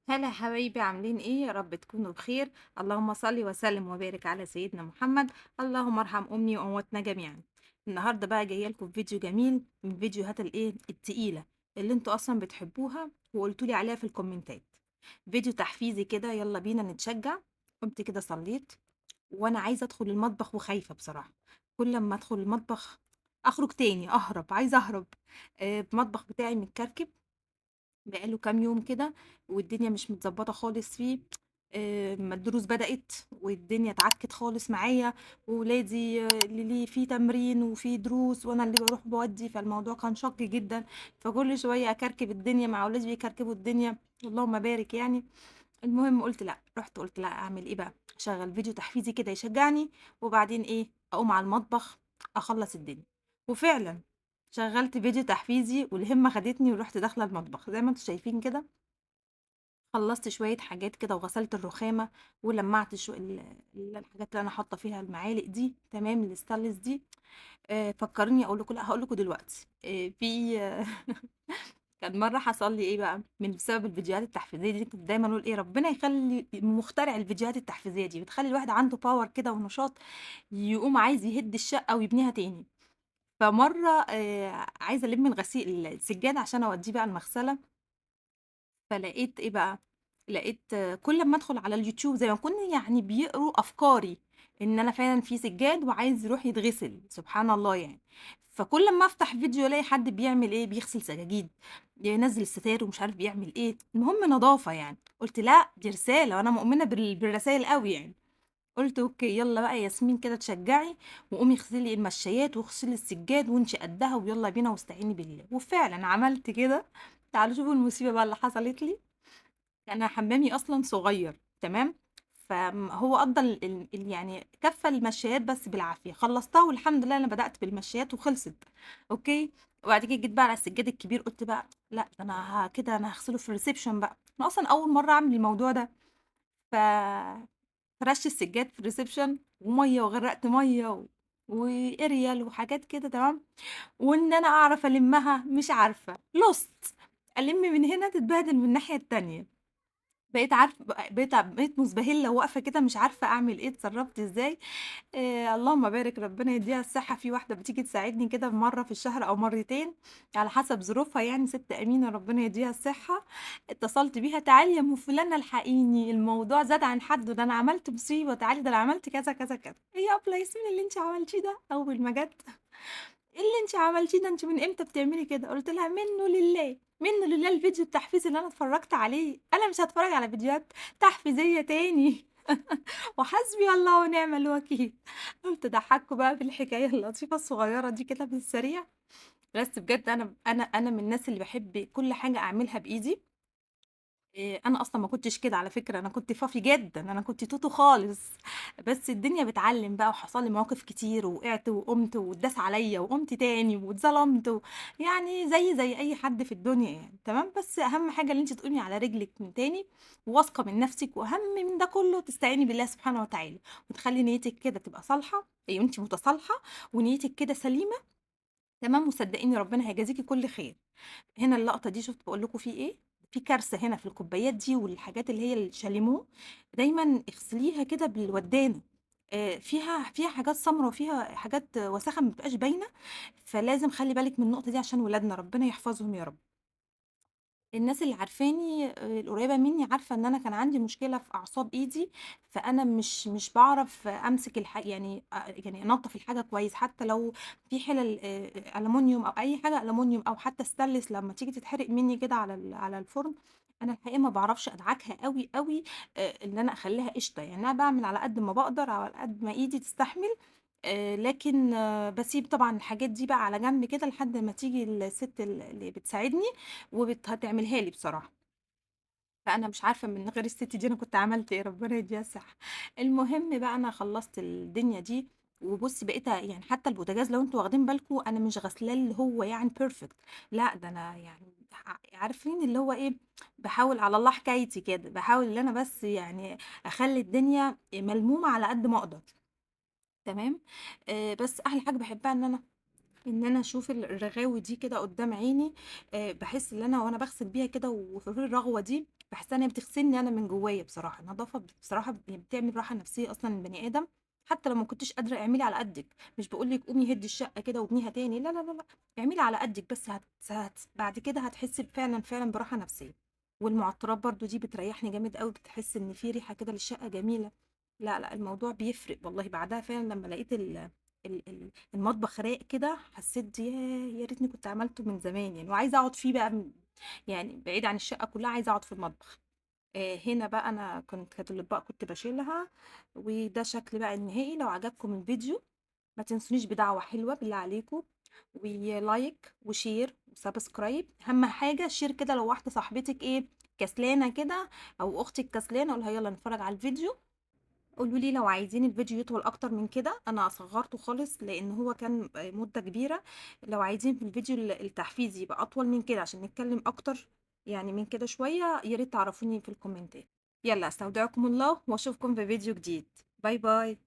هلا حبايبي عاملين ايه؟ يا رب تكونوا بخير. اللهم صل وسلم وبارك على سيدنا محمد. اللهم ارحم امي وامواتنا جميعا. النهارده بقى جايه لكم فيديو جميل من فيديوهات الايه التقيله اللي انتوا اصلا بتحبوها وقلتوا لي عليها في الكومنتات. فيديو تحفيزي كده، يلا بينا نتشجع. قمت كده صليت وانا عايزه ادخل المطبخ وخايفه بصراحه. كل ما ادخل المطبخ اخرج تاني اهرب، عايزه اهرب. المطبخ بتاعي متكركب بقى له كام يوم كده، والدنيا مش متضبّطة خالص فيه. أمّا الدروس بدأت والدنيا اتعكِّت خالص معايا، وولادي اللي في تمرين وفي دروس وأنا اللي باروح باودّي، فالموضوع كان شاق جدًا. فكل شوية أكركب الدنيا مع ولادي بيكركبوا الدنيا، اللهم بارك يعني. المهم قُلت لأ، رُحت قُلت لأ أعمل إيه بقى، أشغّل فيديو تحفيزي كده يشجّعني، وبعدين إيه، أقوم على المطبخ أخلّص الدنيا. وفعلًا شغّلت فيديو تحفيزي والهمة خدتني ورُحت داخلة المطبخ، زي ما أنتم شايفين كده. خلّصت شوية حاجات كده وغسلت الرخامة ولمّعت الحاجات اللي أنا حاطة فيها المعالق دي، تمام، الstainless دي. فكّروني أقول لكم، لأ هاقول لكم دلوقتي. في كان مرّة حصل لي إيه بقى، بسبب الفيديوهات التحفيزية دي كنت دايمًا أقول إيه، ربنا يخلّي مخترع الفيديوهات التحفيزية دي، بتخلّي الواحد عنده power كده ونشاط، يقوم عايز يهد الشقة ويبنيها تاني. فمرّة عايزة ألِم السجاد عشان أودّيه بقى المغسلة. فلقيت إيه بقى، لقيت كل أمّا أدخل على اليوتيوب زي ما يكون يعني بيقروا أفكاري، إن أنا فعلًا في سجّاد وعايز يروح يتغسل، سبحان الله يعني. فكل أمّا أفتح فيديو ألاقي حد بيعمل إيه، بيغسل سجاجيد، ينزّل الستاير ومش عارف بيعمل إيه، المهم نضافة يعني. قُلت لأ، دي رسالة وأنا مؤمنة بالرسايل أوي يعني. قُلت أوكي، يالّا بقى يا ياسمين كده اتشجّعي وقومي اغسلي المشّايات واغسلي السجّاد وأنتِ قدّها ويالّا بينا واستعيني بالله. وفعلًا عملت كده. تعالوا شوفوا المصيبة بقى اللي حصلت لي. أنا حمّامي أصلًا صغيّر، تمام. هو قضّى يعني كفّى المشّايات بس بالعافية، خلّصتها والحمد لله أنا بدأت بالمشّايات وخلصت، أوكي. وبعد كده جيت بقى على السجّاد الكبير قُلت بقى لأ، ده أنا كده أنا هاغسله في الreception بقى. أنا أصلًا أول مرّة أعمل الموضوع ده. ف فرشت السجاد في الreception ومَيّة وغرّقت مَيّة وأريال وحاجات كده، تمام. وإن أنا أعرف ألمّها مش عارفة، lost. ألِم من هنا تتبهدل من الناحية التانية. بقيت عارفة بقيت مُزبهلة واقفة كده مش عارفة أعمل إيه، اتصرّفت إزاي. اللهم بارك، ربنا يدّيها الصحة. في واحدة بتيجي تساعدني كده مرّة في الشهر أو مرّتين على حسب ظروفها يعني، سِت أمينة ربنا يدّيها الصحة. اتصلت بيها، تعالي يا أم فلانة الحقيني، الموضوع زاد عن حدّه، ده أنا عملت مصيبة، تعالي ده أنا عملت كذا، كذا، كذا. إيه يا أبلة ياسمين اللي أنتِ عملتيه ده؟ أول ما جات، إيه اللي أنتِ عملتيه ده، أنتِ من إمتى بتعملي كده؟ قُلت لها منّه لله، منّه لله الفيديو التحفيزي اللي أنا اتفرّجت عليه، أنا مش هاتفرّج على فيديوهات تحفيزية تاني. وحسبي الله ونعم الوكيل. قُلت أضحّككم بقى بالحكاية اللطيفة الصغيّرة دي كده في السريع. بس بجد أنا من الناس اللي باحب كل حاجة أعملها بإيدي. أنا أصلًا ما كنتش كده على فكرة، أنا كنت فافي جدًا، أنا كنت توتو خالص. بس الدنيا بتعلّم بقى وحصل لي مواقف كتير ووقعت وقُمت واتداس عليّا وقُمت تاني واتظلمت يعني زيي زي أي حد في الدنيا يعني، تمام. بس أهم حاجة إن أنتِ تقومي على رجلِك من تاني وواثقة من نَفْسِك، وأهم من ده كُلّه تستعيني بالله سبحانه وتعالى، وتخلّي نيّتِك كده تبقى صالحة، أنتِ متصالحة ونيّتِك كده سليمة، تمام. وصدّقيني ربنا هيجازيكِ كل خير. هنا اللقطة دي شُفتوا باقول لكم في إيه، في كارثة هنا في الكوبايات دي والحاجات اللي هي الشاليمو، دايمًا اغسليها كده بالودّانة. فيها حاجات سمرا وفيها حاجات وساخة ما بتبقاش باينة، فلازم خلّي بالِك من النقطة دي عشان ولادنا ربنا يحفظهم يا رب. الناس اللي عارفاني القريبة منّي عارفة إن أنا كان عندي مشكلة في أعصاب إيدي، فأنا مش باعرف أمسك يعني يعني أنضّف الحاجة كويس، حتى لو في حِلَل ألمونيوم أو أي حاجة ألمونيوم أو حتى stainless لمّا تيجي تتحرق منّي كده على الفرن، أنا الحقيقة ما باعرفش أدعكها أوي، أوي. إن أنا أخلّيها قشطة، يعني أنا باعمل على قد ما باقدر، على قد ما إيدي تستحمل. لكن باسيب طبعًا الحاجات دي بقى على جنب كده لحد ما تيجي السِت اللي بتساعدني هتعملها لي بصراحة. فأنا مش عارفة من غير الست دي أنا كنت عملت إيه، ربنا يديها الصحة. المهم بقى أنا خلّصت الدنيا دي، وبُصّي بقيت يعني حتى البوتاجاز لو أنتم واخدين بالكم أنا مش غاسلاه اللي هو يعني perfect، لأ ده أنا يعني عارفين اللي هو إيه، باحاول على الله حكايتي كده، باحاول إن أنا بس يعني أخلّي الدنيا ملمومة على قد ما أقدر، تمام. بس أحلى حاجة باحبها إن أنا أشوف الرغاوي دي كده قدّام عيني. باحس إن أنا وأنا باغسل بيها كده وفي الرغوة دي، باحسّها إن هي بتغسلني أنا من جوّايا بصراحة. النضافة بصراحة بتعمل راحة نفسية أصلًا للبني آدم، حتى لو ما كنتيش قادرة اعملي على قدِّك. مش باقول لِك قومي هدّي الشقة كده وابنيها تاني، لا، لا، لا، لأ، اعملي على قدِّك بس بعد كده هتحسّي فعلًا، فعلًا براحة نفسية. والمعطرات برضه دي بتريّحني جامد أوي، بتحسّي إن في ريحة كده للشقة جميلة. لا، لأ، الموضوع بيفرق والله. بعدها فعلًا لمّا لقيت المطبخ رايق كده، حسّيت ياه! يا ريتني كنت عملته من زمان يعني، وعايزة أقعد فيه بقى يعني بعيد عن الشقة كلّها، عايزة أقعد في المطبخ. هنا بقى أنا كانت الأطباق كنت باشيلها، وده شكل بقى النهائي. لو عجبكم الفيديو ما تنسونيش بدعوة حلوة بالله عليكم، ولايك وشير وسبسكرايب. أهم حاجة شير كده لو واحدة صاحبتِك كسلانة كده، أو أختِك كسلانة، قولي لها يالّا نتفرّج على الفيديو. قولوا لي لو عايزين الفيديو يطول أكتر من كده، أنا صغّرته خالص لإن هو كان مدة كبيرة. لو عايزين في الفيديو التحفيزي يبقى أطول من كده عشان نتكلم أكتر يعني من كده شوية، يا ريت تعرفوني في الكومنتات. يالّا أستودعكم الله وأشوفكم في فيديو جديد. باي، باي.